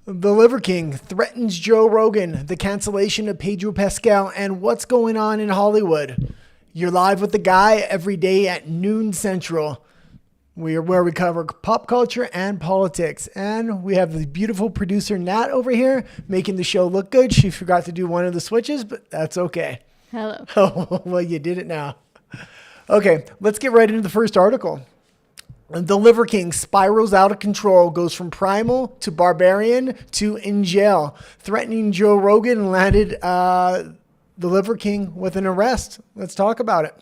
The Liver King threatens Joe Rogan, the cancellation of Pedro Pascal, and what's going on in Hollywood. You're live with the guy every day at noon central. Where we cover pop culture and politics. And we have the beautiful producer Nat over here making the show look good. She forgot to do one of the switches, but that's okay. Hello. Oh, well, you did it now. Okay, let's get right into the first article. The Liver King spirals out of control, goes from primal to barbarian to in jail. Threatening Joe Rogan landed the Liver King with an arrest. Let's talk about it.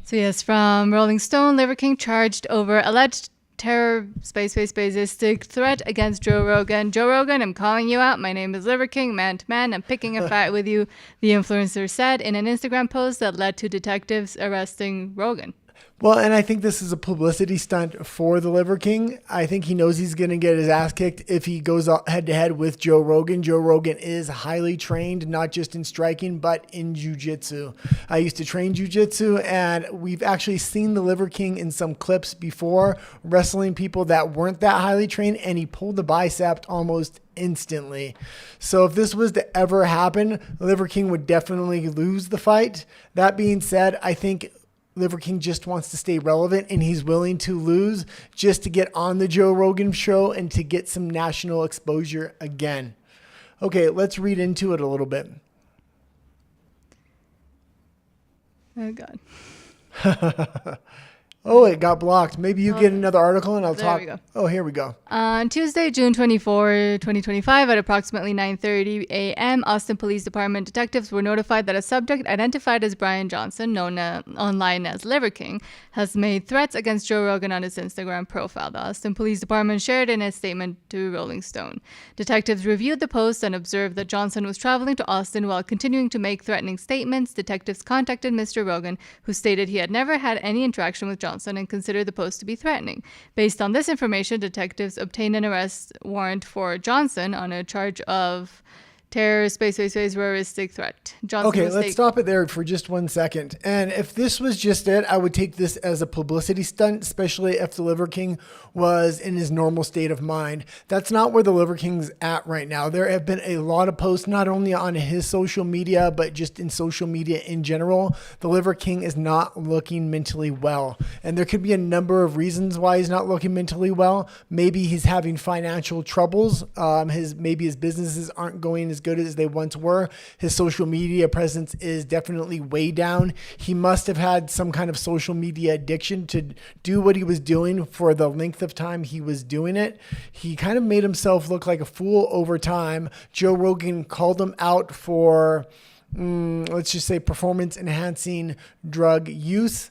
So yes, from Rolling Stone, Liver King charged over alleged terror spaceistic threat against Joe Rogan. Joe Rogan, I'm calling you out. My name is Liver King, man to man. I'm picking a fight with you, the influencer said in an Instagram post that led to detectives arresting Rogan. Well, and I think this is a publicity stunt for the Liver King. I think he knows he's going to get his ass kicked if he goes head to head with Joe Rogan. Joe Rogan is highly trained, not just in striking, but in jiu-jitsu. I used to train jiu-jitsu, and we've actually seen the Liver King in some clips before, wrestling people that weren't that highly trained, and he pulled the bicep almost instantly. So if this was to ever happen, the Liver King would definitely lose the fight. That being said, I think Liver King just wants to stay relevant, and he's willing to lose just to get on the Joe Rogan show and to get some national exposure again. Okay, let's read into it a little bit. Oh, God. Oh, it got blocked. Maybe you get another article and I'll there talk. we go. Oh, here we go. On Tuesday, June 24, 2025, at approximately 9:30 a.m., Austin Police Department detectives were notified that a subject identified as Brian Johnson, known online as Liver King, has made threats against Joe Rogan on his Instagram profile. The Austin Police Department shared in a statement to Rolling Stone. Detectives reviewed the post and observed that Johnson was traveling to Austin while continuing to make threatening statements. Detectives contacted Mr. Rogan, who stated he had never had any interaction with Johnson and considered the post to be threatening. Based on this information, detectives obtained an arrest warrant for Johnson on a charge of terror, terroristic threat. Johnson Okay, let's stop it there for just 1 second. And if this was just it, I would take this as a publicity stunt, especially if the Liver King was in his normal state of mind. That's not where the Liver King's at right now. There have been a lot of posts, not only on his social media, but just in social media in general. The Liver King is not looking mentally well. And there could be a number of reasons why he's not looking mentally well. Maybe he's having financial troubles. Maybe his businesses aren't going as good as they once were. His social media presence is definitely way down. He must have had some kind of social media addiction to do what he was doing for the length of time he was doing it. He kind of made himself look like a fool over time. Joe Rogan called him out for let's just say performance enhancing drug use.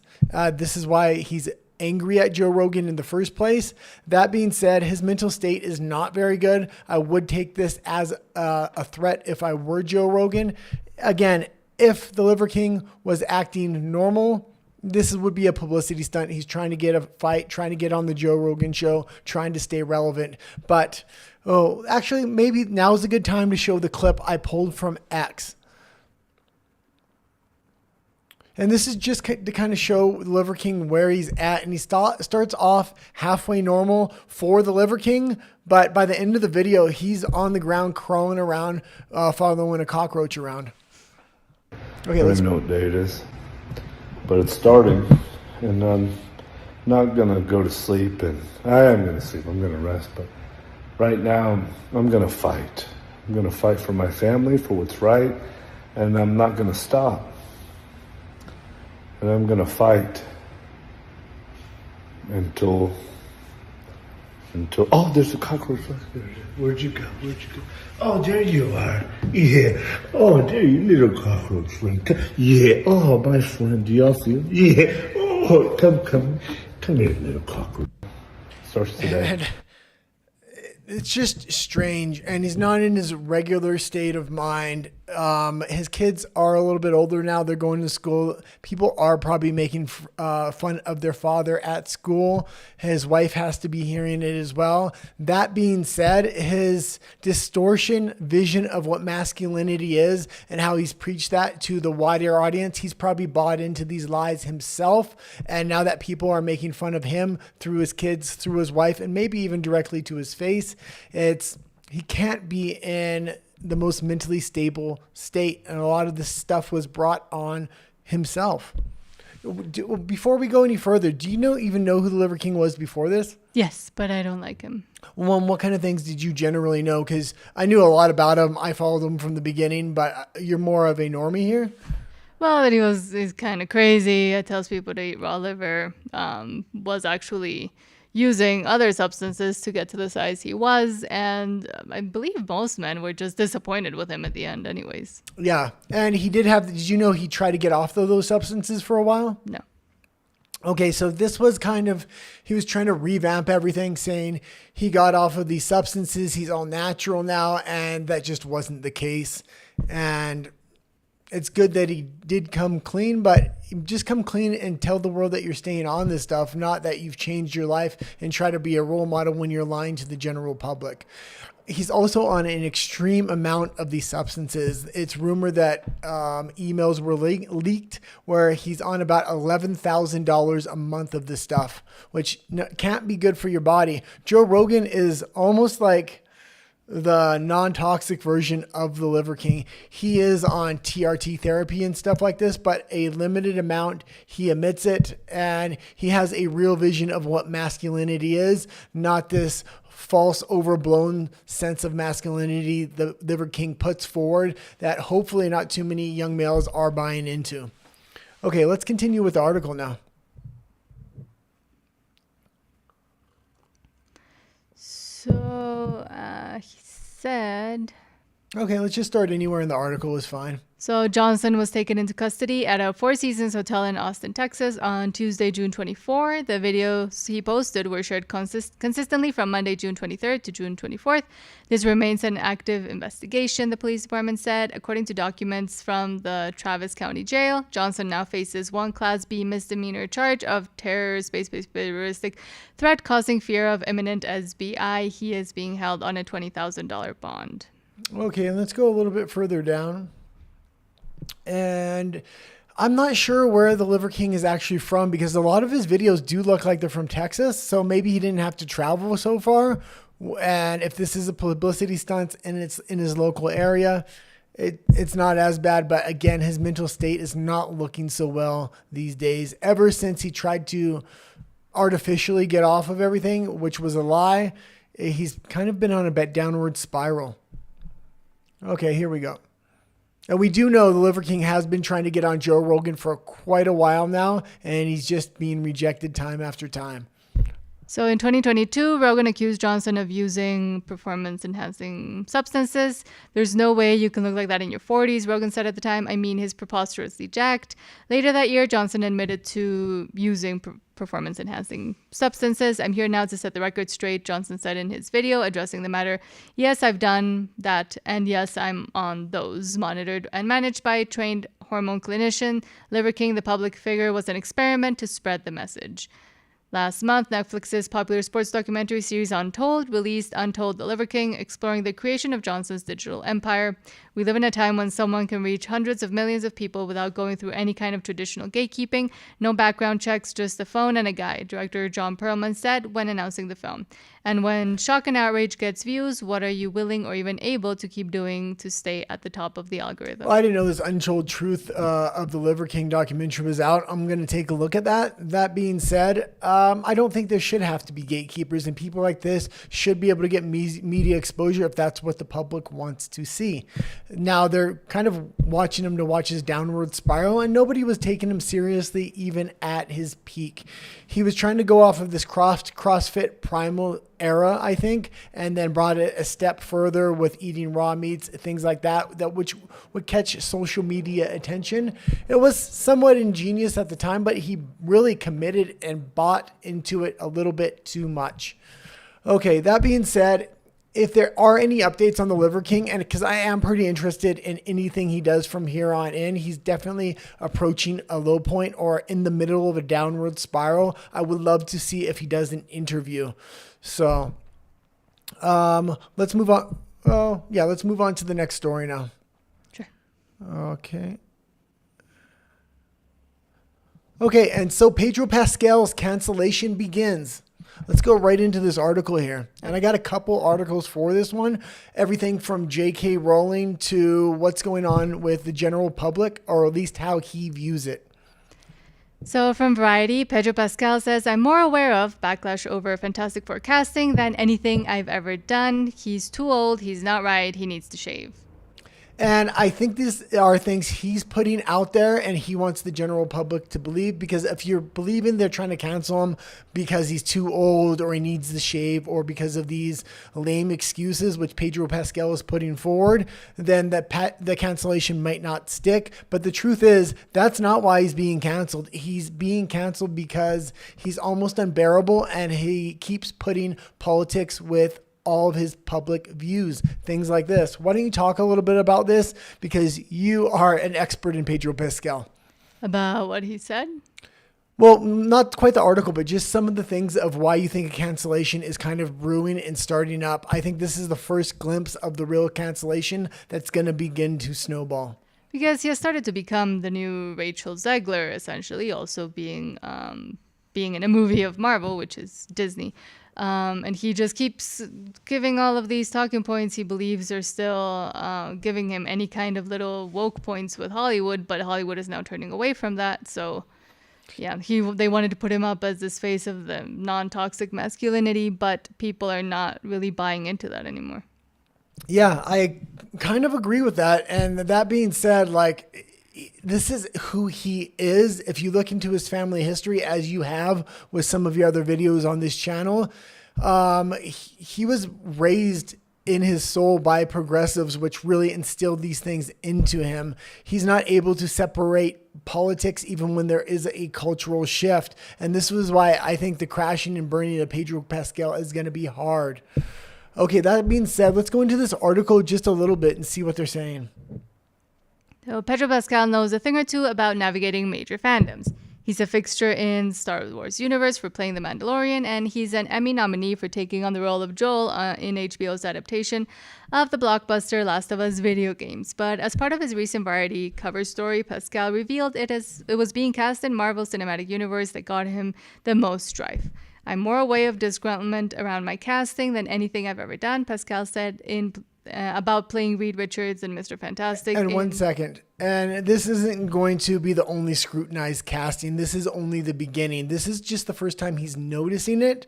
This is why he's angry at Joe Rogan in the first place. That being said, his mental state is not very good. I would take this as a threat if I were Joe Rogan. Again, if the Liver King was acting normal, this would be a publicity stunt. He's trying to get a fight, trying to get on the Joe Rogan show, trying to stay relevant. But, actually, maybe now is a good time to show the clip I pulled from X. And this is just to kind of show the Liver King where he's at. And he starts off halfway normal for the Liver King. But by the end of the video, he's on the ground crawling around, following a cockroach around. Okay, I don't even know what day it is. But it's starting. And I'm not going to go to sleep. And I am going to sleep. I'm going to rest. But right now, I'm going to fight. I'm going to fight for my family, for what's right. And I'm not going to stop. And I'm going to fight until, oh, there's a cockroach. Where'd you go? Oh, there you are. Yeah. Oh, there you little cockroach friend. Yeah. Oh, my friend. Do y'all see him? Yeah. Oh, come here, little cockroach. Starts today. And it's just strange. And he's not in his regular state of mind. His kids are a little bit older now. They're going to school. People are probably making fun of their father at school. His wife has to be hearing it as well. That being said, his distortion vision of what masculinity is and how he's preached that to the wider audience, he's probably bought into these lies himself. And now that people are making fun of him through his kids, through his wife, and maybe even directly to his face, it's he can't be in the most mentally stable state. And a lot of this stuff was brought on himself. Before we go any further, do you even know who the Liver King was before this? Yes, but I don't like him. Well, what kind of things did you generally know? Because I knew a lot about him. I followed him from the beginning, but you're more of a normie here? Well, that he's kind of crazy. It tells people to eat raw liver. Was actually using other substances to get to the size he was. And I believe most men were just disappointed with him at the end anyways. Yeah. And he did you know he tried to get off those substances for a while? No. Okay, so this was he was trying to revamp everything, saying he got off of these substances, he's all natural now, and that just wasn't the case. And it's good that he did come clean, but just come clean and tell the world that you're staying on this stuff, not that you've changed your life and try to be a role model when you're lying to the general public. He's also on an extreme amount of these substances. It's rumored that emails were leaked where he's on about $11,000 a month of this stuff, which can't be good for your body. Joe Rogan is almost like the non-toxic version of the Liver King. He is on TRT therapy and stuff like this, but a limited amount. He emits it, and he has a real vision of what masculinity is, not this false, overblown sense of masculinity the Liver King puts forward that hopefully not too many young males are buying into. Okay, let's continue with the article now. So he said... Okay, let's just start anywhere in the article is fine. So Johnson was taken into custody at a Four Seasons hotel in Austin, Texas on Tuesday, June 24. The videos he posted were shared consistently from Monday, June 23rd to June 24th. This remains an active investigation, the police department said. According to documents from the Travis County Jail, Johnson now faces one Class B misdemeanor charge of terror, space-based threat causing fear of imminent SBI. He is being held on a $20,000 bond. Okay, and let's go a little bit further down. And I'm not sure where the Liver King is actually from because a lot of his videos do look like they're from Texas. So maybe he didn't have to travel so far. And if this is a publicity stunt and it's in his local area, it's not as bad. But again, his mental state is not looking so well these days. Ever since he tried to artificially get off of everything, which was a lie, he's kind of been on a downward spiral. Okay, here we go. And we do know the Liver King has been trying to get on Joe Rogan for quite a while now, and he's just being rejected time after time. So in 2022, Rogan accused Johnson of using performance-enhancing substances. There's no way you can look like that in your 40s, Rogan said at the time. I mean, he's preposterously jacked. Later that year, Johnson admitted to using performance-enhancing substances. I'm here now to set the record straight, Johnson said in his video addressing the matter. Yes, I've done that, and yes, I'm on those, monitored and managed by a trained hormone clinician. Liver King, the public figure, was an experiment to spread the message. Last month, Netflix's popular sports documentary series Untold released Untold: The Liver King, exploring the creation of Johnson's digital empire. We live in a time when someone can reach hundreds of millions of people without going through any kind of traditional gatekeeping. No background checks, just a phone and a guide, director John Perlman said when announcing the film. And when shock and outrage gets views, what are you willing or even able to keep doing to stay at the top of the algorithm? Well, I didn't know this Untold Truth of the Liver King documentary was out. I'm going to take a look at that. That being said, I don't think there should have to be gatekeepers, and people like this should be able to get media exposure if that's what the public wants to see. Now, they're kind of watching him to watch his downward spiral, and nobody was taking him seriously even at his peak. He was trying to go off of this CrossFit primal era, I think, and then brought it a step further with eating raw meats, things like that which would catch social media attention. It was somewhat ingenious at the time, but he really committed and bought into it a little bit too much. Okay, that being said, if there are any updates on the Liver King, and because I am pretty interested in anything he does from here on in, he's definitely approaching a low point or in the middle of a downward spiral. I would love to see if he does an interview. So let's move on. Oh, yeah, let's move on to the next story now. Sure. Okay. Okay, and so Pedro Pascal's cancellation begins. Let's go right into this article here. And I got a couple articles for this one. Everything from J.K. Rowling to what's going on with the general public, or at least how he views it. So from Variety, Pedro Pascal says, I'm more aware of backlash over Fantastic Four casting than anything I've ever done. He's too old. He's not right. He needs to shave. And I think these are things he's putting out there and he wants the general public to believe, because if you're believing they're trying to cancel him because he's too old or he needs the shave or because of these lame excuses, which Pedro Pascal is putting forward, then the cancellation might not stick. But the truth is that's not why he's being canceled. He's being canceled because he's almost unbearable and he keeps putting politics with all of his public views, things like this. Why don't you talk a little bit about this, because you are an expert in Pedro Pascal. About what he said? Well, not quite the article, but just some of the things of why you think a cancellation is kind of brewing and starting up. I think this is the first glimpse of the real cancellation that's going to begin to snowball. Because he has started to become the new Rachel Zegler, essentially, also being in a movie of Marvel, which is Disney. And he just keeps giving all of these talking points he believes are still giving him any kind of little woke points with Hollywood, but Hollywood is now turning away from that. So, yeah, they wanted to put him up as this face of the non-toxic masculinity, but people are not really buying into that anymore. Yeah, I kind of agree with that. And that being said, like, this is who he is. If you look into his family history, as you have with some of your other videos on this channel, he was raised in his soul by progressives, which really instilled these things into him. He's not able to separate politics even when there is a cultural shift. And this was why I think the crashing and burning of Pedro Pascal is going to be hard. Okay, that being said, let's go into this article just a little bit and see what they're saying. So Pedro Pascal knows a thing or two about navigating major fandoms. He's a fixture in Star Wars universe for playing the Mandalorian, and he's an Emmy nominee for taking on the role of Joel in HBO's adaptation of the blockbuster Last of Us video games. But as part of his recent Variety cover story, Pascal revealed it was being cast in Marvel's cinematic universe that got him the most strife. I'm more aware of disgruntlement around my casting than anything I've ever done, Pascal said about playing Reed Richards and Mr. Fantastic. And 1 second. And this isn't going to be the only scrutinized casting. This is only the beginning. This is just the first time he's noticing it.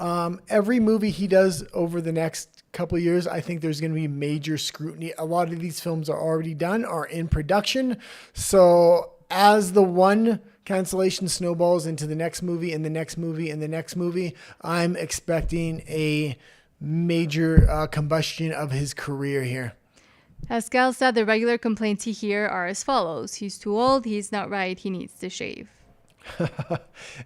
Every movie he does over the next couple of years, I think there's going to be major scrutiny. A lot of these films are already done, are in production. So as the one cancellation snowballs into the next movie and the next movie and the next movie, I'm expecting a major combustion of his career here. Pascal said the regular complaints he hears are as follows. He's too old, he's not right, he needs to shave.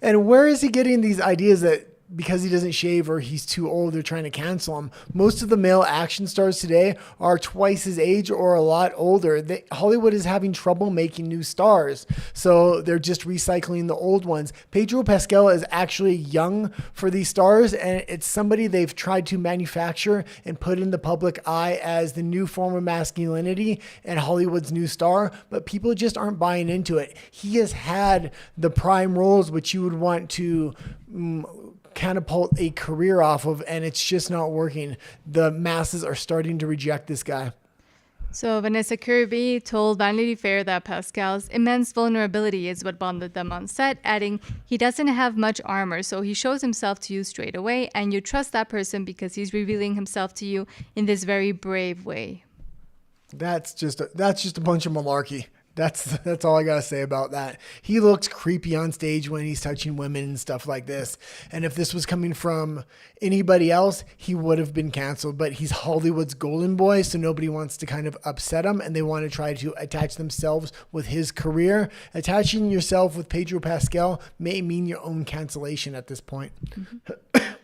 And where is he getting these ideas that because he doesn't shave or he's too old, they're trying to cancel him? Most of the male action stars today are twice his age or a lot older. Hollywood is having trouble making new stars, so they're just recycling the old ones. Pedro Pascal is actually young for these stars, and it's somebody they've tried to manufacture and put in the public eye as the new form of masculinity and Hollywood's new star, but people just aren't buying into it. He has had the prime roles which you would want to catapult a career off of, and it's just not working. The masses are starting to reject this guy. So Vanessa Kirby told Vanity Fair that Pascal's immense vulnerability is what bonded them on set, adding, he doesn't have much armor, so he shows himself to you straight away, and you trust that person because he's revealing himself to you in this very brave way. That's just a bunch of malarkey. That's all I gotta say about that. He looks creepy on stage when he's touching women and stuff like this. And if this was coming from anybody else, he would have been canceled. But he's Hollywood's golden boy, so nobody wants to kind of upset him, and they want to try to attach themselves with his career. Attaching yourself with Pedro Pascal may mean your own cancellation at this point. Mm-hmm.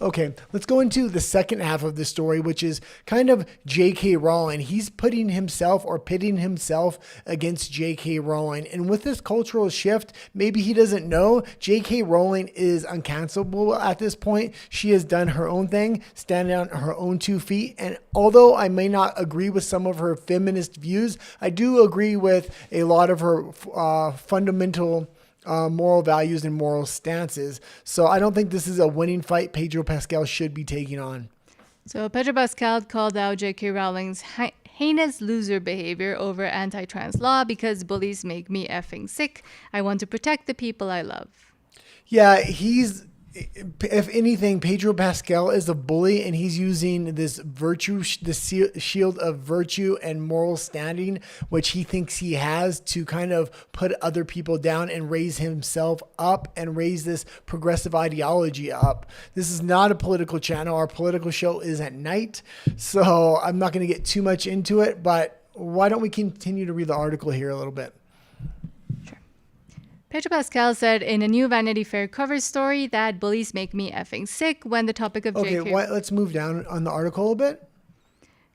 Okay, let's go into the second half of the story, which is kind of J.K. Rowling. He's putting himself or pitting himself against J.K. Rowling. And with this cultural shift, maybe he doesn't know, J.K. Rowling is uncancelable at this point. She has done her own thing, standing on her own 2 feet. And although I may not agree with some of her feminist views, I do agree with a lot of her fundamental moral values and moral stances. So I don't think this is a winning fight Pedro Pascal should be taking on. So Pedro Pascal called out J.K. Rowling's heinous loser behavior over anti-trans law because bullies make me effing sick. I want to protect the people I love. Yeah, if anything, Pedro Pascal is a bully, and he's using this shield of virtue and moral standing, which he thinks he has, to kind of put other people down and raise himself up and raise this progressive ideology up. This is not a political channel. Our political show is at night, so I'm not going to get too much into it, but why don't we continue to read the article here a little bit? Pedro Pascal said in a new Vanity Fair cover story that bullies make me effing sick when the topic of Okay, J.K. let's move down on the article a bit.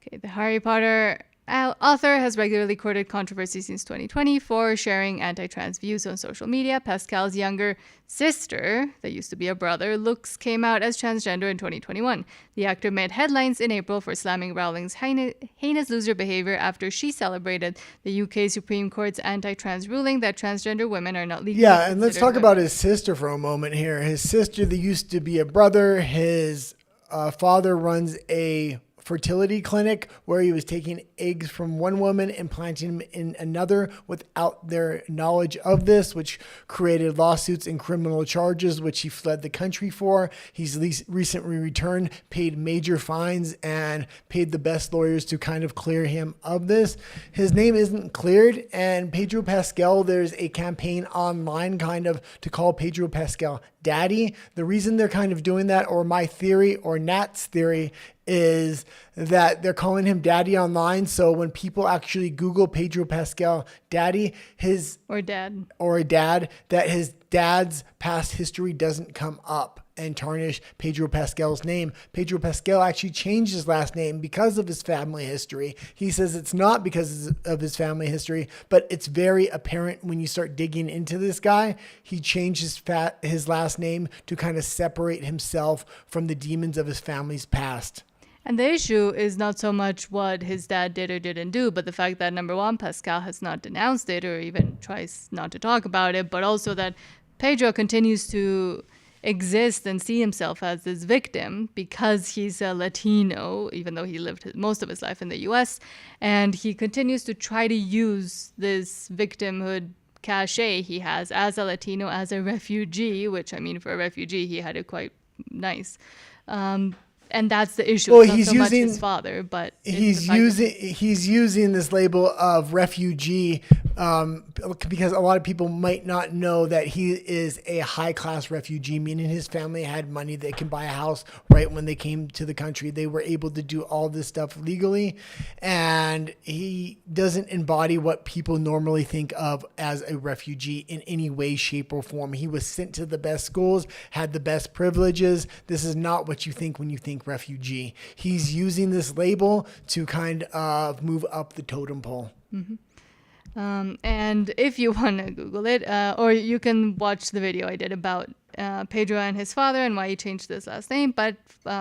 Okay, the Harry Potter author has regularly courted controversy since 2020 for sharing anti-trans views on social media. Pascal's younger sister, that used to be a brother, Lux, came out as transgender in 2021. The actor made headlines in April for slamming Rowling's heinous loser behavior after she celebrated the UK Supreme Court's anti-trans ruling that transgender women are not legally Yeah, and let's considered talk about women. his sister for a moment here. His sister, that used to be a brother, his father runs a fertility clinic where he was taking eggs from one woman and planting them in another without their knowledge of this, which created lawsuits and criminal charges, which he fled the country for. He's recently returned, paid major fines, and paid the best lawyers to kind of clear him of this. His name isn't cleared, and Pedro Pascal, there's a campaign online kind of to call Pedro Pascal daddy. The reason they're kind of doing that, or my theory, or Nat's theory, is that they're calling him daddy online. So when people actually Google Pedro Pascal daddy, Or dad. that his dad's past history doesn't come up and tarnish Pedro Pascal's name. Pedro Pascal actually changed his last name because of his family history. He says it's not because of his family history, but it's very apparent when you start digging into this guy. He changed his last name to kind of separate himself from the demons of his family's past. And the issue is not so much what his dad did or didn't do, but the fact that, number one, Pascal has not denounced it or even tries not to talk about it, but also that Pedro continues to exist and see himself as this victim because he's a Latino, even though he lived most of his life in the US. And he continues to try to use this victimhood cachet he has as a Latino, as a refugee, which, I mean, for a refugee, he had it quite nice. And that's the issue. Well, it's not he's so much using his father, but he's using this label of refugee because a lot of people might not know that he is a high class refugee, meaning his family had money. They can buy a house right when they came to the country. They were able to do all this stuff legally, and he doesn't embody what people normally think of as a refugee in any way, shape, or form. He was sent to the best schools, had the best privileges. This is not what you think when you think refugee. He's using this label to kind of move up the totem pole. Mm-hmm. And if you want to Google it, or you can watch the video I did about Pedro and his father and why he changed his last name. But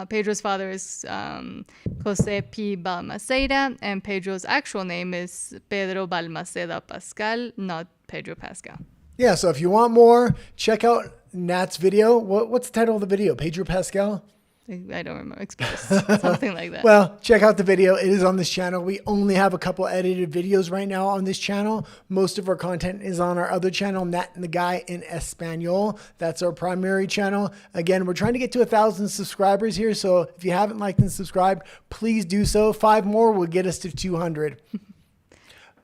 Pedro's father is Jose P. Balmaceda, and Pedro's actual name is Pedro Balmaceda Pascal, not Pedro Pascal. Yeah, so if you want more, check out Nat's video. What's the title of the video? Pedro Pascal? I don't remember. Exposed. Something like that. Well, check out the video. It is on this channel. We only have a couple edited videos right now on this channel. Most of our content is on our other channel, Nat and the Guy in Espanol. That's our primary channel. Again, we're trying to get to 1,000 subscribers here. So if you haven't liked and subscribed, please do so. 5 more will get us to 200.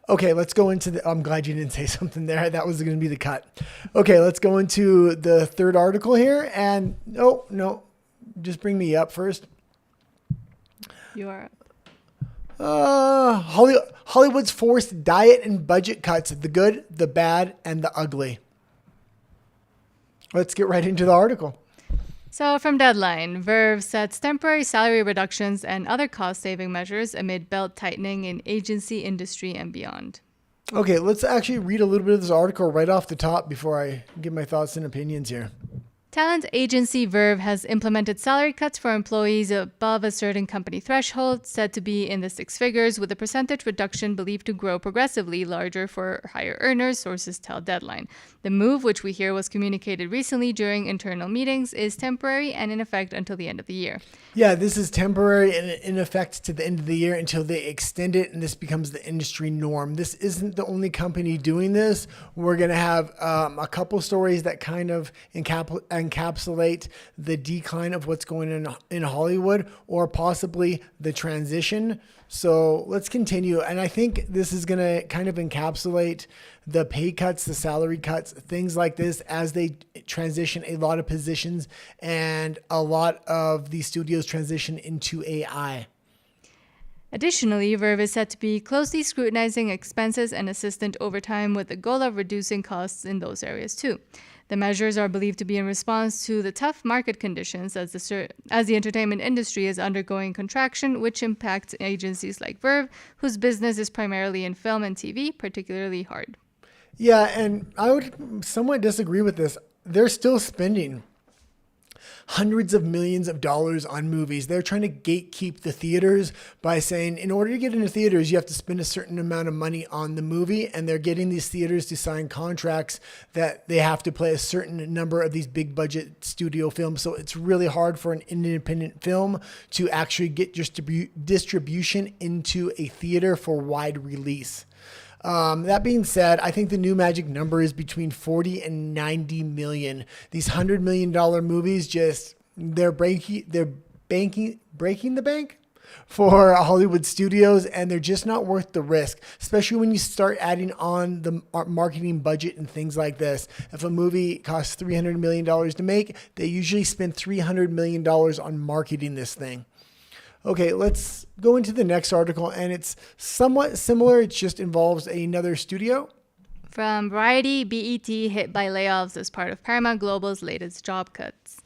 Okay, let's go into I'm glad you didn't say something there. That was going to be the cut. Okay, let's go into the third article here. And no. Just bring me up first. You are. Hollywood's forced diet and budget cuts, the good, the bad, and the ugly. Let's get right into the article. So from Deadline, Verve sets temporary salary reductions and other cost-saving measures amid belt tightening in agency industry and beyond. Okay, let's actually read a little bit of this article right off the top before I give my thoughts and opinions here. Talent agency Verve has implemented salary cuts for employees above a certain company threshold, said to be in the six figures, with a percentage reduction believed to grow progressively larger for higher earners, sources tell Deadline. The move, which we hear was communicated recently during internal meetings, is temporary and in effect until the end of the year. Yeah, this is temporary and in effect to the end of the year until they extend it and this becomes the industry norm. This isn't the only company doing this. We're going to have a couple stories that kind of encapsulate the decline of what's going on in Hollywood or possibly the transition. So let's continue. And I think this is going to kind of encapsulate the pay cuts, the salary cuts, things like this as they transition a lot of positions and a lot of these studios transition into AI. Additionally, Verve is said to be closely scrutinizing expenses and assistant overtime with the goal of reducing costs in those areas too. The measures are believed to be in response to the tough market conditions as the entertainment industry is undergoing contraction, which impacts agencies like Verve, whose business is primarily in film and TV, particularly hard. Yeah, and I would somewhat disagree with this. They're still spending hundreds of millions of dollars on movies. They're trying to gatekeep the theaters by saying, in order to get into theaters, you have to spend a certain amount of money on the movie. And they're getting these theaters to sign contracts that they have to play a certain number of these big budget studio films. So it's really hard for an independent film to actually get distribution into a theater for wide release. That being said, I think the new magic number is between 40 and 90 million. These $100 million movies they're breaking the bank for Hollywood studios, and they're just not worth the risk, especially when you start adding on the marketing budget and things like this. If a movie costs $300 million to make, they usually spend $300 million on marketing this thing. Okay, let's go into the next article, and it's somewhat similar. It just involves another studio. From Variety, BET hit by layoffs as part of Paramount Global's latest job cuts.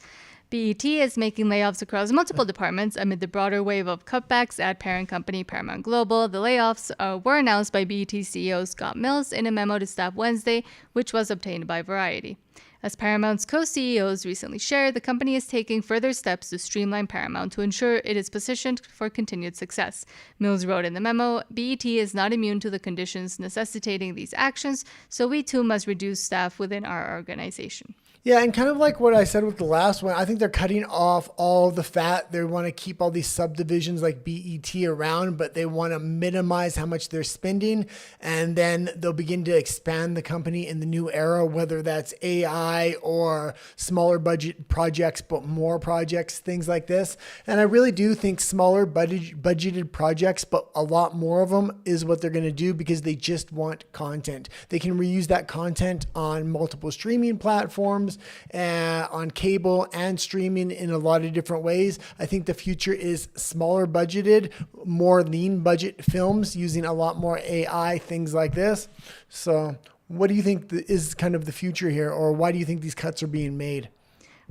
BET is making layoffs across multiple departments amid the broader wave of cutbacks at parent company Paramount Global. The layoffs were announced by BET CEO Scott Mills in a memo to staff Wednesday, which was obtained by Variety. As Paramount's co-CEOs recently shared, the company is taking further steps to streamline Paramount to ensure it is positioned for continued success. Mills wrote in the memo, BET is not immune to the conditions necessitating these actions, so we too must reduce staff within our organization. Yeah, and kind of like what I said with the last one, I think they're cutting off all the fat. They want to keep all these subdivisions like BET around, but they want to minimize how much they're spending. And then they'll begin to expand the company in the new era, whether that's AI or smaller budget projects, but more projects, things like this. And I really do think smaller budgeted projects, but a lot more of them is what they're going to do because they just want content. They can reuse that content on multiple streaming platforms, on cable and streaming in a lot of different ways. I think the future is smaller budgeted, more lean budget films using a lot more AI, things like this. So what do you think is kind of the future here, or why do you think these cuts are being made?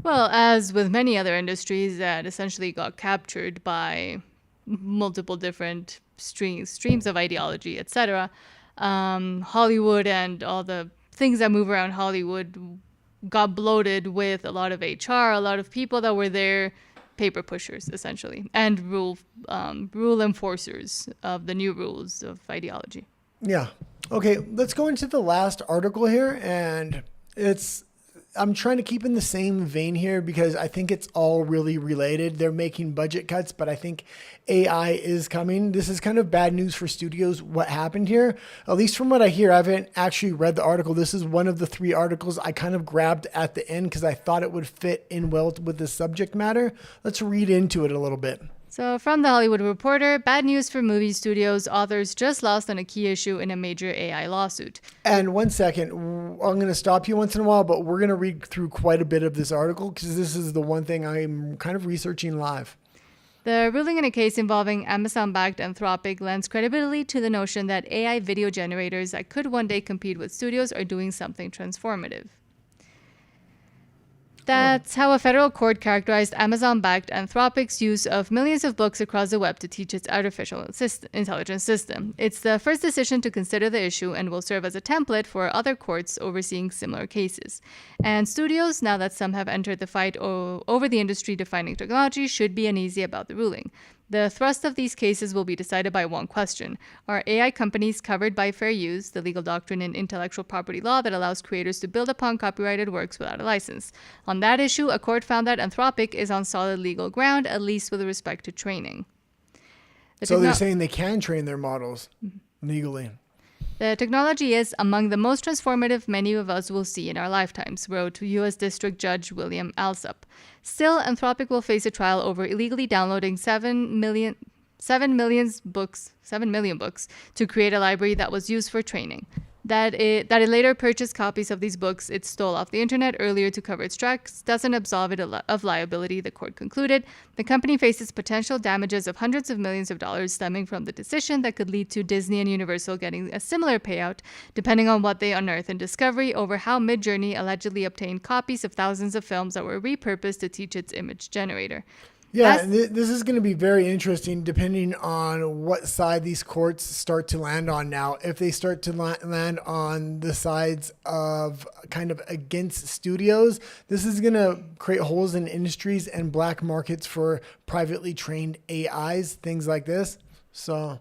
Well, as with many other industries that essentially got captured by multiple different streams of ideology, etc., Hollywood and all the things that move around Hollywood got bloated with a lot of HR, a lot of people that were there, paper pushers essentially, and rule enforcers of the new rules of ideology. Yeah. Okay, let's go into the last article here, and I'm trying to keep in the same vein here because I think it's all really related. They're making budget cuts, but I think AI is coming. This is kind of bad news for studios. What happened here, at least from what I hear, I haven't actually read the article. This is one of the 3 articles I kind of grabbed at the end because I thought it would fit in well with the subject matter. Let's read into it a little bit. So from The Hollywood Reporter, bad news for movie studios. Authors just lost on a key issue in a major AI lawsuit. And 1 second, I'm going to stop you once in a while, but we're going to read through quite a bit of this article because this is the one thing I'm kind of researching live. The ruling in a case involving Amazon-backed Anthropic lends credibility to the notion that AI video generators that could one day compete with studios are doing something transformative. That's how a federal court characterized Amazon-backed Anthropic's use of millions of books across the web to teach its artificial intelligence system. It's the first decision to consider the issue and will serve as a template for other courts overseeing similar cases. And studios, now that some have entered the fight over the industry-defining technology, should be uneasy about the ruling. The thrust of these cases will be decided by one question. Are AI companies covered by fair use, the legal doctrine in intellectual property law that allows creators to build upon copyrighted works without a license? On that issue, a court found that Anthropic is on solid legal ground, at least with respect to training. So they're saying they can train their models legally. The technology is among the most transformative many of us will see in our lifetimes, wrote U.S. District Judge William Alsup. Still, Anthropic will face a trial over illegally downloading 7 million books to create a library that was used for training. That it later purchased copies of these books it stole off the internet earlier to cover its tracks doesn't absolve it of liability, the court concluded. The company faces potential damages of hundreds of millions of dollars stemming from the decision that could lead to Disney and Universal getting a similar payout, depending on what they unearth in discovery over how Midjourney allegedly obtained copies of thousands of films that were repurposed to teach its image generator. Yeah, this is going to be very interesting depending on what side these courts start to land on now. If they start to land on the sides of kind of against studios, this is going to create holes in industries and black markets for privately trained AIs, things like this. So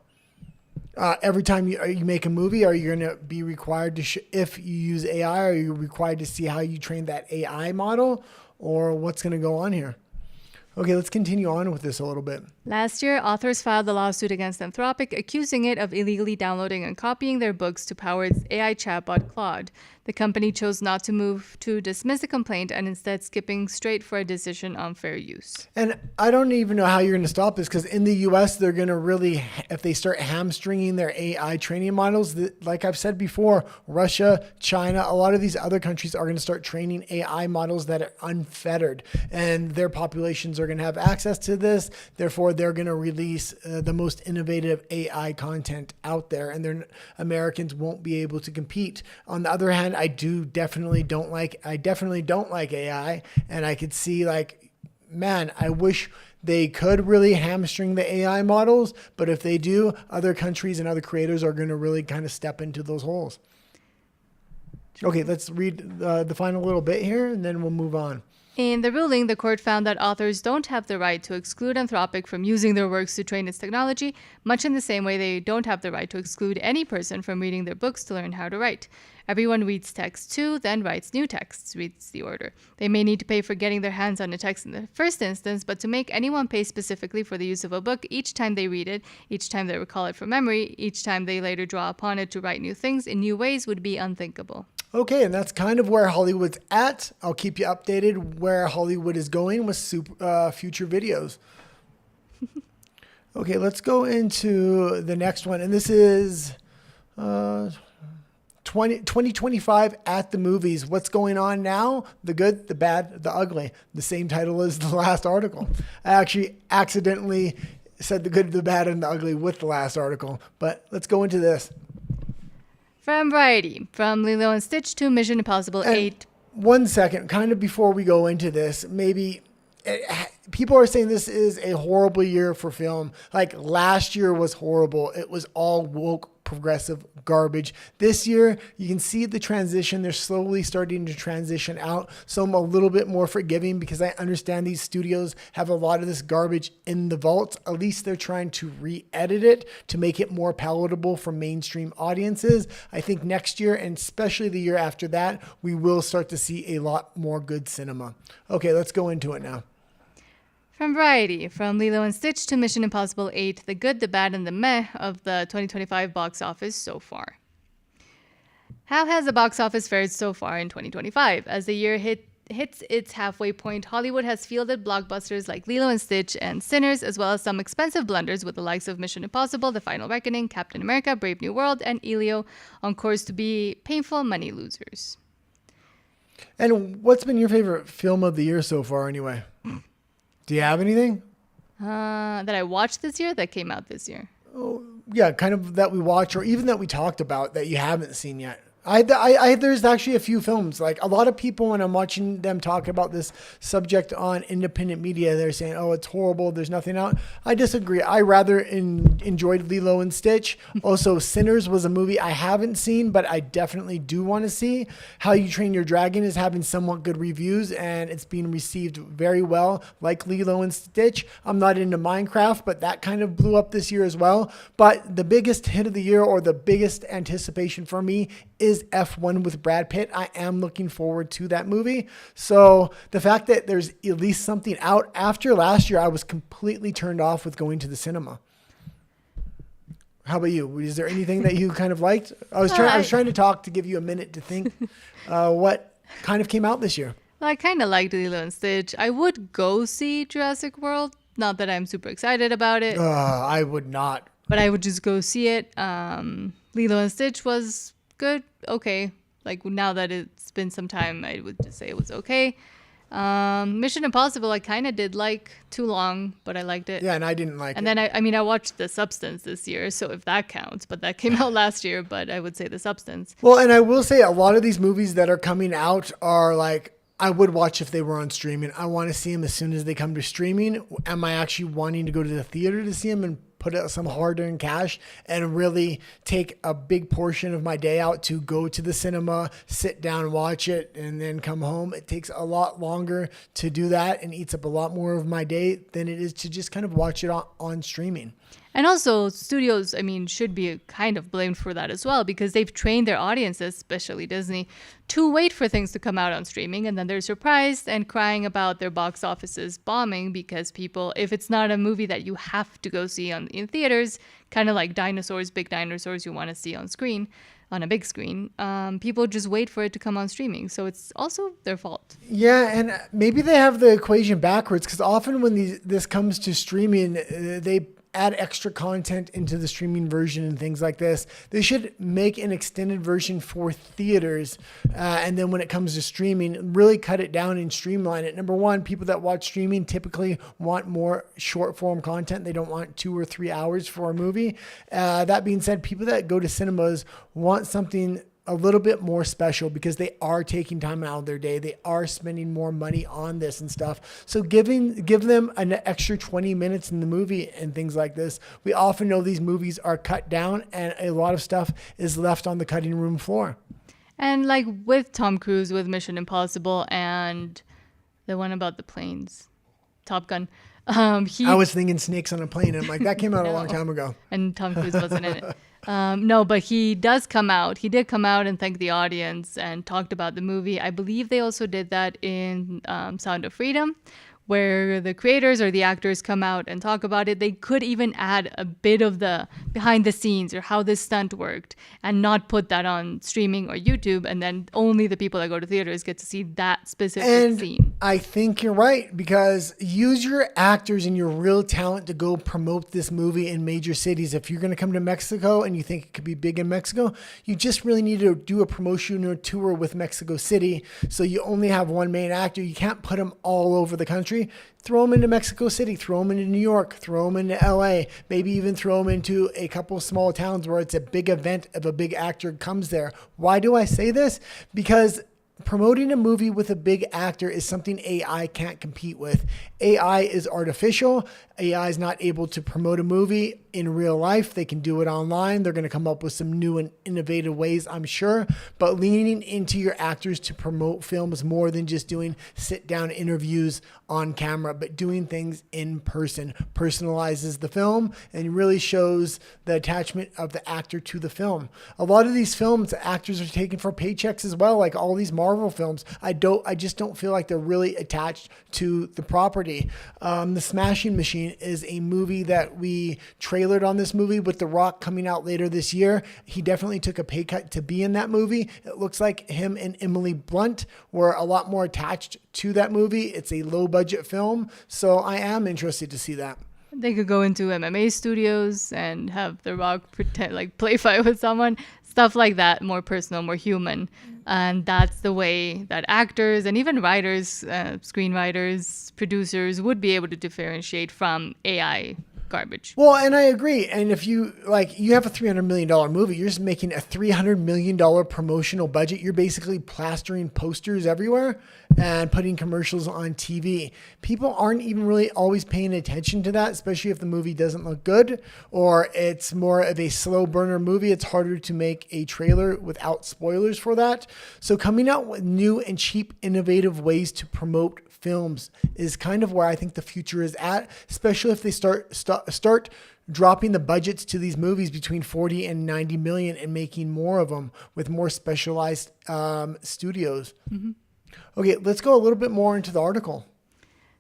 every time you make a movie, are you going to be required to, if you use AI, are you required to see how you train that AI model, or what's going to go on here? Okay, let's continue on with this a little bit. Last year, authors filed a lawsuit against Anthropic, accusing it of illegally downloading and copying their books to power its AI chatbot Claude. The company chose not to move to dismiss the complaint and instead skipping straight for a decision on fair use. And I don't even know how you're going to stop this, because in the US, they're going to really, if they start hamstringing their AI training models, like I've said before, Russia, China, a lot of these other countries are going to start training AI models that are unfettered, and their populations are going to have access to this. Therefore, they're going to release the most innovative AI content out there, and Americans won't be able to compete. On the other hand, I definitely don't like AI, and I could see, like, man, I wish they could really hamstring the AI models, but if they do, other countries and other creators are going to really kind of step into those holes. Okay, let's read the final little bit here, and then we'll move on. In the ruling, the court found that authors don't have the right to exclude Anthropic from using their works to train its technology, much in the same way they don't have the right to exclude any person from reading their books to learn how to write. Everyone reads text too, then writes new texts, reads the order. They may need to pay for getting their hands on a text in the first instance, but to make anyone pay specifically for the use of a book each time they read it, each time they recall it from memory, each time they later draw upon it to write new things in new ways would be unthinkable. Okay, and that's kind of where Hollywood's at. I'll keep you updated where Hollywood is going with future videos. Okay, let's go into the next one. And this is 2025 at the movies. What's going on now? The good, the bad, the ugly. The same title as the last article. I actually accidentally said the good, the bad, and the ugly with the last article. But let's go into this. From Variety, from Lilo and Stitch to Mission Impossible 8. 1 second, kind of before we go into this, maybe people are saying this is a horrible year for film. Like last year was horrible. It was all woke, progressive garbage. This year, you can see the transition. They're slowly starting to transition out. So I'm a little bit more forgiving because I understand these studios have a lot of this garbage in the vaults. At least they're trying to re-edit it to make it more palatable for mainstream audiences. I think next year, and especially the year after that, we will start to see a lot more good cinema. Okay, let's go into it now. From Variety, from Lilo and Stitch to Mission Impossible 8, the good, the bad, and the meh of the 2025 box office so far. How has the box office fared so far in 2025? As the year hits its halfway point, Hollywood has fielded blockbusters like Lilo and Stitch and Sinners, as well as some expensive blunders with the likes of Mission Impossible, The Final Reckoning, Captain America, Brave New World, and Elio, on course to be painful money losers. And what's been your favorite film of the year so far anyway? Do you have anything? That I watched this year, that came out this year. Oh, yeah, kind of that we watched or even that we talked about that you haven't seen yet. There's actually a few films. Like a lot of people, when I'm watching them talk about this subject on independent media, they're saying, "Oh, it's horrible. There's nothing out." I disagree. I rather enjoyed Lilo and Stitch. Also, Sinners was a movie I haven't seen, but I definitely do want to see. How You Train Your Dragon is having somewhat good reviews, and it's being received very well. Like Lilo and Stitch. I'm not into Minecraft, but that kind of blew up this year as well. But the biggest hit of the year, or the biggest anticipation for me, is F1 with Brad Pitt. I am looking forward to that movie. So the fact that there's at least something out after last year, I was completely turned off with going to the cinema. How about you? Is there anything that you kind of liked? I was trying to talk to give you a minute to think what kind of came out this year. Well, I kind of liked Lilo and Stitch. I would go see Jurassic World. Not that I'm super excited about it. I would not. But I would just go see it. Lilo and Stitch was good. Okay. Like now that it's been some time, I would just say it was okay. Mission Impossible, I kind of did like too long, but I liked it. Yeah, and I didn't like it. And then I watched The Substance this year, so if that counts, but that came out last year, but I would say The Substance. Well, and I will say a lot of these movies that are coming out are like, I would watch if they were on streaming. I want to see them as soon as they come to streaming. Am I actually wanting to go to the theater to see them and put out some hard-earned cash and really take a big portion of my day out to go to the cinema, sit down, watch it, and then come home? It takes a lot longer to do that and eats up a lot more of my day than it is to just kind of watch it on streaming. And also, studios, should be kind of blamed for that as well, because they've trained their audiences, especially Disney, to wait for things to come out on streaming, and then they're surprised and crying about their box offices bombing because people, if it's not a movie that you have to go see in theaters, kind of like dinosaurs, big dinosaurs you want to see on screen, on a big screen, people just wait for it to come on streaming. So it's also their fault. Yeah, and maybe they have the equation backwards, because often when this comes to streaming, they add extra content into the streaming version and things like this. They should make an extended version for theaters. And then when it comes to streaming, really cut it down and streamline it. Number one, people that watch streaming typically want more short form content. They don't want 2 or 3 hours for a movie. That being said, people that go to cinemas want something a little bit more special because they are taking time out of their day. They are spending more money on this and stuff. So give them an extra 20 minutes in the movie and things like this. We often know these movies are cut down and a lot of stuff is left on the cutting room floor. And like with Tom Cruise, with Mission Impossible and the one about the planes, Top Gun. I was thinking Snakes on a Plane, and I'm like, that came out a long time ago. And Tom Cruise wasn't in it. No, but he did come out and thank the audience and talked about the movie. I believe they also did that in Sound of Freedom, where the creators or the actors come out and talk about it. They could even add a bit of the behind the scenes or how this stunt worked and not put that on streaming or YouTube, and then only the people that go to theaters get to see that specific scene. I think you're right, because use your actors and your real talent to go promote this movie in major cities. If you're going to come to Mexico and you think it could be big in Mexico, you just really need to do a promotion or tour with Mexico City. So you only have one main actor. You can't put them all over the country. Throw them into Mexico City, throw them into New York, throw them into LA, maybe even throw them into a couple small towns where it's a big event if a big actor comes there. Why do I say this? Because promoting a movie with a big actor is something AI can't compete with. AI is artificial. AI is not able to promote a movie in real life. They can do it online. They're going to come up with some new and innovative ways, I'm sure. But leaning into your actors to promote films more than just doing sit-down interviews on camera, but doing things in person personalizes the film and really shows the attachment of the actor to the film. A lot of these films, the actors are taken for paychecks as well, like all these Marvel films. I just don't feel like they're really attached to the property. The Smashing Machine is a movie that we trailered on this movie with The Rock coming out later this year. He definitely took a pay cut to be in that movie. It looks like him and Emily Blunt were a lot more attached to that movie. It's a low budget film, so I am interested to see that. They could go into MMA studios and have The Rock play fight with someone, stuff like that, more personal, more human. And that's the way that actors and even writers, screenwriters, producers would be able to differentiate from AI garbage. Well, and I agree. And if you have a $300 million movie, you're just making a $300 million promotional budget. You're basically plastering posters everywhere and putting commercials on TV. People aren't even really always paying attention to that, especially if the movie doesn't look good or it's more of a slow burner movie. It's harder to make a trailer without spoilers for that. So coming out with new and cheap, innovative ways to promote films is kind of where I think the future is at, especially if they start dropping the budgets to these movies between 40 and 90 million and making more of them with more specialized studios. Mm-hmm. Okay, let's go a little bit more into the article.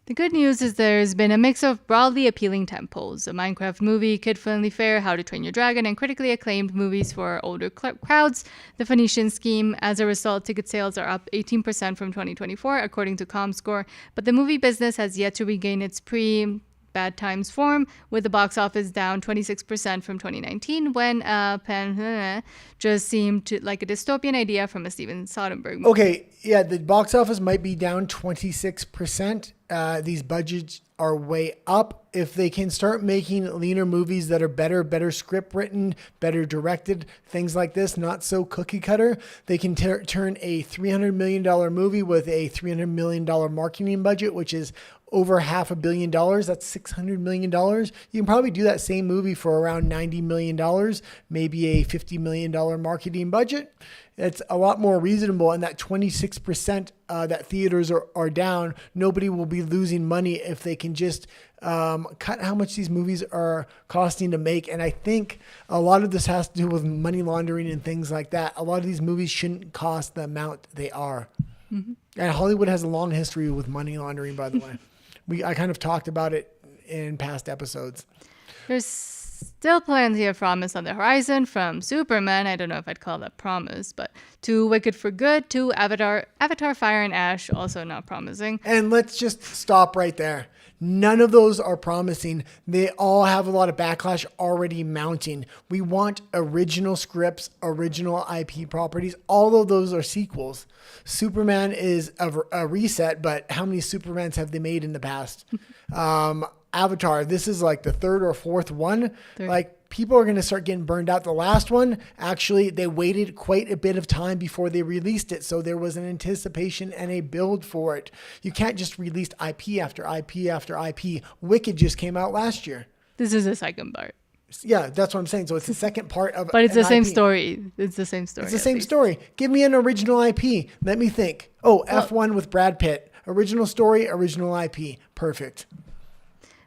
The good news is there's been a mix of broadly appealing tentpoles, a Minecraft movie, kid-friendly fare, How to Train Your Dragon, and critically acclaimed movies for older crowds, The Phoenician Scheme. As a result, ticket sales are up 18% from 2024, according to ComScore, but the movie business has yet to regain its pre-Bad Times form, with the box office down 26% from 2019, when Pan just seemed like a dystopian idea from a Steven Soderbergh movie. Okay, yeah, the box office might be down 26%. These budgets are way up. If they can start making leaner movies that are better script written, better directed, things like this, not so cookie cutter, they can turn a $300 million movie with a $300 million marketing budget, which is over $500 million. That's $600 million. You can probably do that same movie for around $90 million, maybe a $50 million marketing budget. It's a lot more reasonable, and that 26% that theaters are down, nobody will be losing money if they can just cut how much these movies are costing to make. And I think a lot of this has to do with money laundering and things like that. A lot of these movies shouldn't cost the amount they are. Mm-hmm. And Hollywood has a long history with money laundering, by the way. I kind of talked about it in past episodes. There's still plenty of promise on the horizon, from Superman, I don't know if I'd call that promise, but to Wicked for Good, to Avatar Fire and Ash, also not promising. And let's just stop right there. None of those are promising. They all have a lot of backlash already mounting. We want original scripts, original IP properties. All of those are sequels. Superman is a reset, but how many Supermans have they made in the past? Avatar, this is like the third or fourth one. Like, people are going to start getting burned out. The last one, actually, they waited quite a bit of time before they released it. So there was an anticipation and a build for it. You can't just release IP after IP after IP. Wicked just came out last year. This is the second part. Yeah, that's what I'm saying. So it's the second part of But it's the same IP. story. It's the same story. It's the same story. Give me an original IP. Let me think. F1 with Brad Pitt. Original story, original IP. Perfect.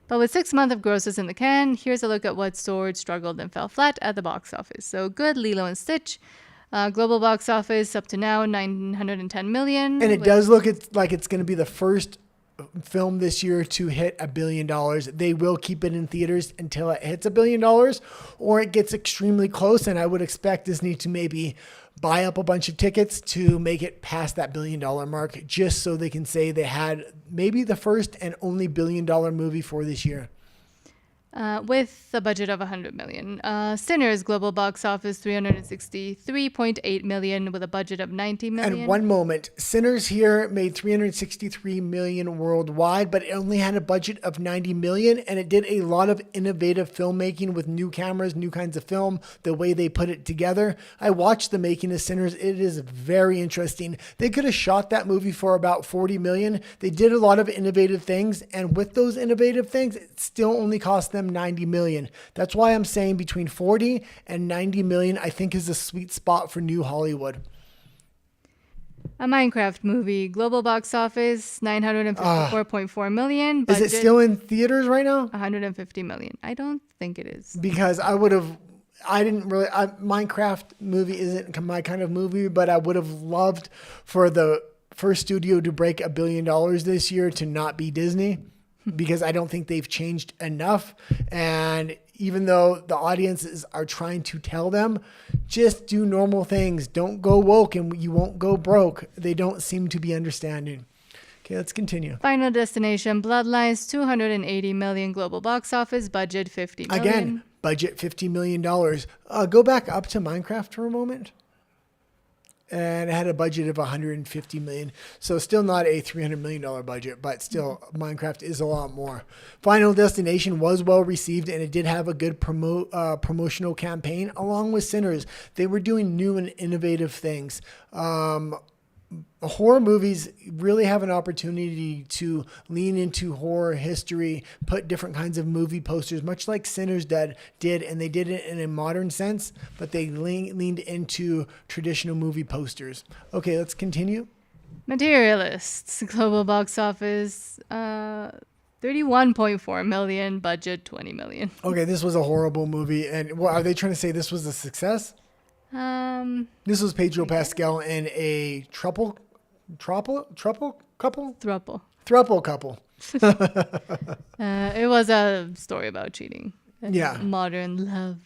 But with 6 months of grosses in the can, here's a look at what soared, struggled, and fell flat at the box office. So good, Lilo and Stitch. Global box office up to now, 910 million. And it does look like it's going to be the first film this year to hit $1 billion. They will keep it in theaters until it hits $1 billion, or it gets extremely close. And I would expect Disney to maybe buy up a bunch of tickets to make it past that $1 billion mark, just so they can say they had maybe the first and only $1 billion movie for this year. With a budget of 100 million. Sinners global box office 363.8 million with a budget of 90 million. And one moment, Sinners here made 363 million worldwide, but it only had a budget of 90 million, and it did a lot of innovative filmmaking with new cameras, new kinds of film, the way they put it together. I watched the making of Sinners. It is very interesting. They could have shot that movie for about 40 million. They did a lot of innovative things, and with those innovative things, it still only cost them 90 million. That's why I'm saying between 40 and 90 million, I think, is a sweet spot for new Hollywood. A Minecraft movie, global box office 954.4 million. Is it still in theaters right now? 150 million. I don't think it is. Because Minecraft movie isn't my kind of movie, but I would have loved for the first studio to break $1 billion this year to not be Disney. Because I don't think they've changed enough. And even though the audiences are trying to tell them, just do normal things. Don't go woke and you won't go broke. They don't seem to be understanding. Okay, let's continue. Final Destination Bloodlines, 280 million global box office, budget 50 million. Again, budget $50 million. Go back up to Minecraft for a moment. and it had a budget of 150 million. So still not a $300 million budget, but still Minecraft is a lot more. Final Destination was well received, and it did have a good promotional campaign along with Sinners. They were doing new and innovative things. Horror movies really have an opportunity to lean into horror history, put different kinds of movie posters, much like Sinners did, and they did it in a modern sense, but they leaned into traditional movie posters. Okay, let's continue. Materialists, global box office, 31.4 million, budget 20 million. Okay, this was a horrible movie, and are they trying to say this was a success? This was Pedro Pascal in a throuple couple. It was a story about cheating. Yeah. Modern love.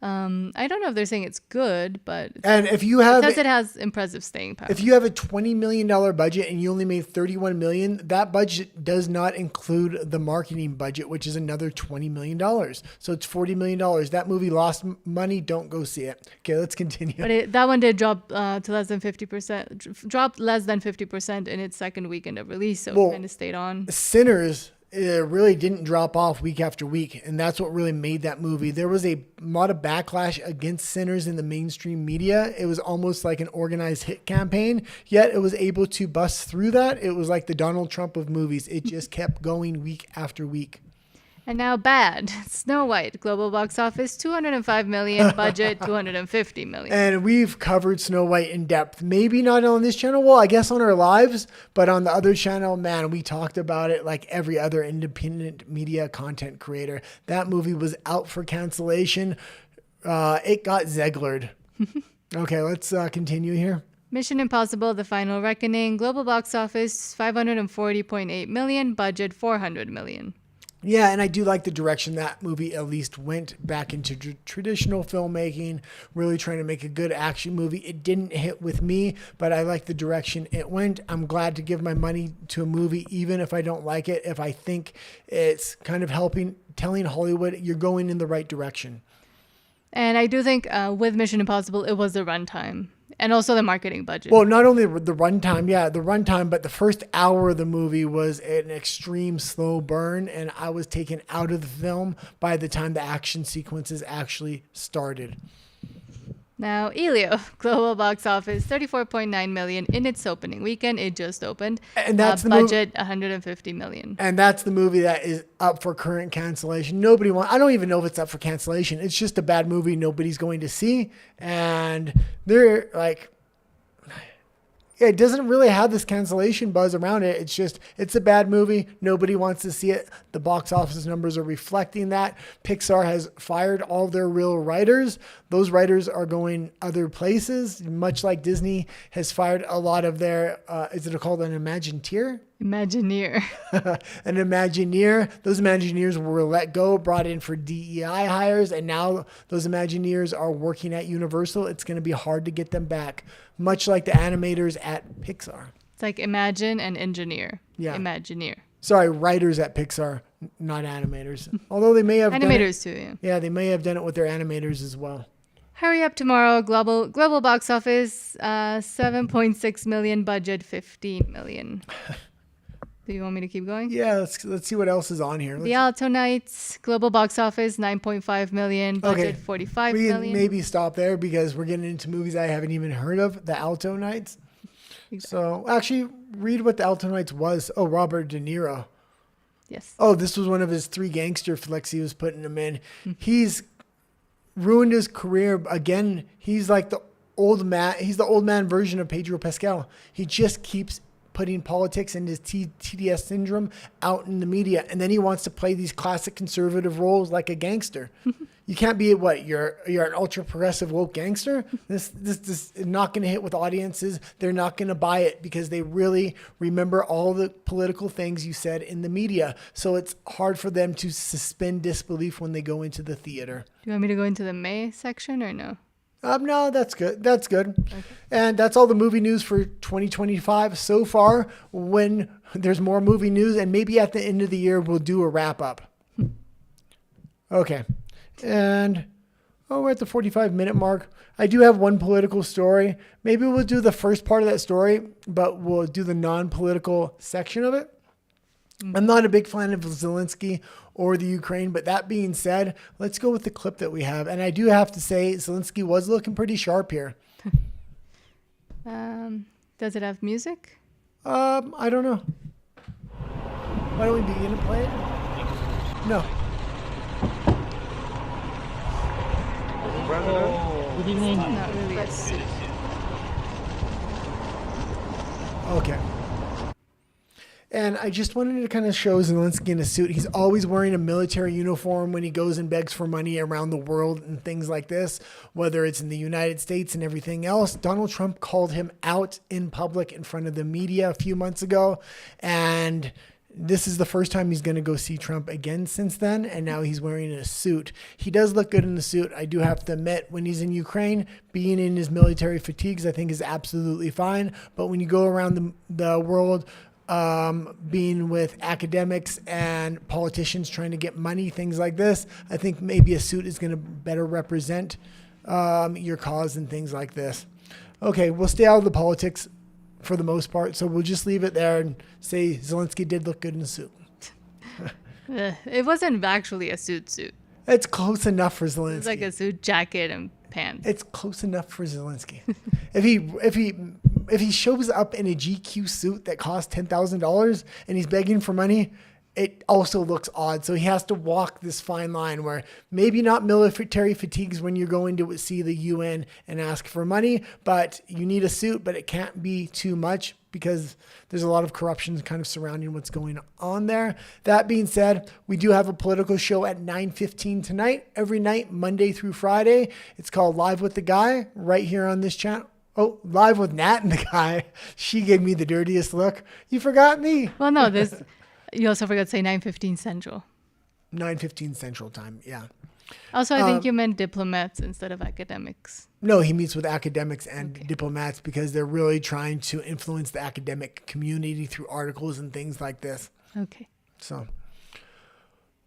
I don't know if they're saying it's good, but And if you have, it says it has impressive staying power. if you have a $20 million budget and you only made $31 million, that budget does not include the marketing budget, which is another $20 million. So it's $40 million. That movie lost money. Don't go see it. Okay, let's continue. But that one did drop to less than 50%. Dropped less than 50% in its second weekend of release, so it kind of stayed on. Sinners, it really didn't drop off week after week, and that's what really made that movie. There was a lot of backlash against Sinners in the mainstream media. It was almost like an organized hit campaign, yet it was able to bust through that. It was like the Donald Trump of movies. It just kept going week after week. And now bad. Snow White, global box office, 205 million, budget 250 million. And we've covered Snow White in depth. Maybe not on this channel, well, I guess on our lives, but on the other channel, man, we talked about it like every other independent media content creator. That movie was out for cancellation. It got Zeglered. Okay, let's continue here. Mission Impossible, The Final Reckoning, global box office, 540.8 million, budget 400 million. Yeah, and I do like the direction that movie at least went back into traditional filmmaking, really trying to make a good action movie. It didn't hit with me, but I like the direction it went. I'm glad to give my money to a movie, even if I don't like it, if I think it's kind of telling Hollywood you're going in the right direction. And I do think with Mission Impossible, it was the runtime and also the marketing budget. Well, not only the runtime, but the first hour of the movie was an extreme slow burn, and I was taken out of the film by the time the action sequences actually started. Now, Elio, global box office, 34.9 million in its opening weekend. It just opened. And that's the budget, 150 million. And that's the movie that is up for current cancellation. I don't even know if it's up for cancellation. It's just a bad movie nobody's going to see. And they're like, it doesn't really have this cancellation buzz around it. It's a bad movie. Nobody wants to see it. The box office numbers are reflecting that. Pixar has fired all their real writers. Those writers are going other places, much like Disney has fired a lot of their, is it called an Imagineer? Imagineer. An Imagineer. Those Imagineers were let go, brought in for DEI hires, and now those Imagineers are working at Universal. It's going to be hard to get them back, much like the animators at Pixar. It's like Imagine and Engineer. Yeah. Imagineer. Sorry, writers at Pixar, not animators. Although they may have animators too, yeah. Yeah, they may have done it with their animators as well. Hurry Up Tomorrow, global box office, 7.6 million, budget 15 million. Do you want me to keep going? Yeah, let's see what else is on here. The Alto Nights, global box office, 9.5 million, budget 45 million. We can maybe stop there because we're getting into movies I haven't even heard of. The Alto Nights. Exactly. So actually, read what the Alto Nights was. Oh, Robert De Niro. Yes. Oh, this was one of his 3 gangster flicks he was putting them in. He's ruined his career again. He's like the old man. He's the old man version of Pedro Pascal. He just keeps putting politics and his TDS syndrome out in the media. And then he wants to play these classic conservative roles like a gangster. You can't be you're an ultra progressive woke gangster. This is not going to hit with audiences. They're not going to buy it because they really remember all the political things you said in the media. So it's hard for them to suspend disbelief when they go into the theater. Do you want me to go into the May section or no? No, that's good. That's good. Okay. And that's all the movie news for 2025 so far. When there's more movie news, and maybe at the end of the year, we'll do a wrap up. Okay. And we're at the 45-minute mark. I do have one political story. Maybe we'll do the first part of that story, but we'll do the non-political section of it. I'm not a big fan of Zelensky or the Ukraine, but that being said, let's go with the clip that we have. And I do have to say, Zelensky was looking pretty sharp here. Does it have music? I don't know. Why don't we begin to play it? No. Good evening. Not really a suit. Okay. And I just wanted to kind of show Zelensky in a suit. He's always wearing a military uniform when he goes and begs for money around the world and things like this, whether it's in the United States and everything else. Donald Trump called him out in public in front of the media a few months ago. And this is the first time he's going to go see Trump again since then. And now he's wearing a suit. He does look good in the suit. I do have to admit, when he's in Ukraine, being in his military fatigues, I think is absolutely fine. But when you go around the world, being with academics and politicians trying to get money, things like this, I think maybe a suit is going to better represent your cause and things like this. Okay, we'll stay out of the politics for the most part, so we'll just leave it there and say Zelensky did look good in a suit. It wasn't actually a suit. It's close enough for Zelensky. It's like a suit jacket and pants. It's close enough for Zelensky. If he shows up in a GQ suit that costs $10,000 and he's begging for money, it also looks odd. So he has to walk this fine line where maybe not military fatigues when you're going to see the UN and ask for money, but you need a suit, but it can't be too much because there's a lot of corruption kind of surrounding what's going on there. That being said, we do have a political show at 9:15 tonight, every night, Monday through Friday. It's called Live with the Guy right here on this channel. Oh, Live with Nat and the Guy. She gave me the dirtiest look. You forgot me. Well, no, you also forgot to say 9:15 Central. 9:15 Central Time, yeah. Also, I think you meant diplomats instead of academics. No, he meets with academics and diplomats because they're really trying to influence the academic community through articles and things like this. Okay. So,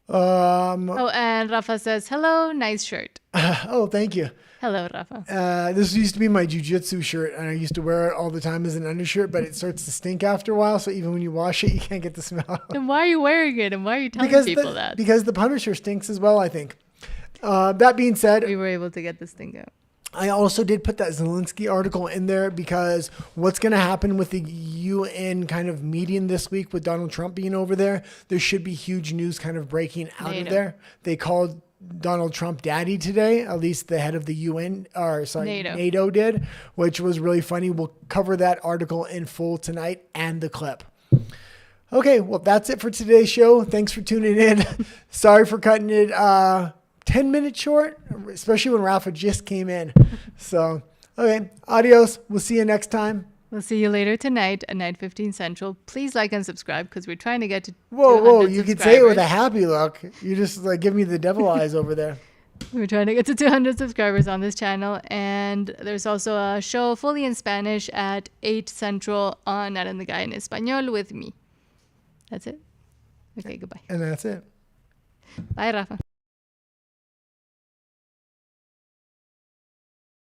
Oh, and Rafa says, hello, nice shirt. oh, thank you. Hello, Rafa. This used to be my jiu-jitsu shirt, and I used to wear it all the time as an undershirt, but it starts to stink after a while, so even when you wash it, you can't get the smell. Then why are you wearing it, and why are you telling people that? Because the Punisher stinks as well, I think. That being said, We were able to get this thing out. I also did put that Zelensky article in there because what's going to happen with the UN kind of meeting this week with Donald Trump being over there, there should be huge news kind of breaking out of there. They called Donald Trump daddy today, at least the head of the UN, NATO did, which was really funny. We'll cover that article in full tonight and the clip. Okay, well, that's it for today's show. Thanks for tuning in. Sorry for cutting it 10 minutes short, especially when Rafa just came in. So, okay, adios. We'll see you next time. We'll see you later tonight at 9:15 Central. Please like and subscribe because we're trying to get to Whoa, you could say it with a happy look. You just like give me the devil eyes over there. We're trying to get to 200 subscribers on this channel. And there's also a show fully in Spanish at 8 Central on Nat and the Guy in Español with me. That's it. Okay, goodbye. And that's it. Bye, Rafa.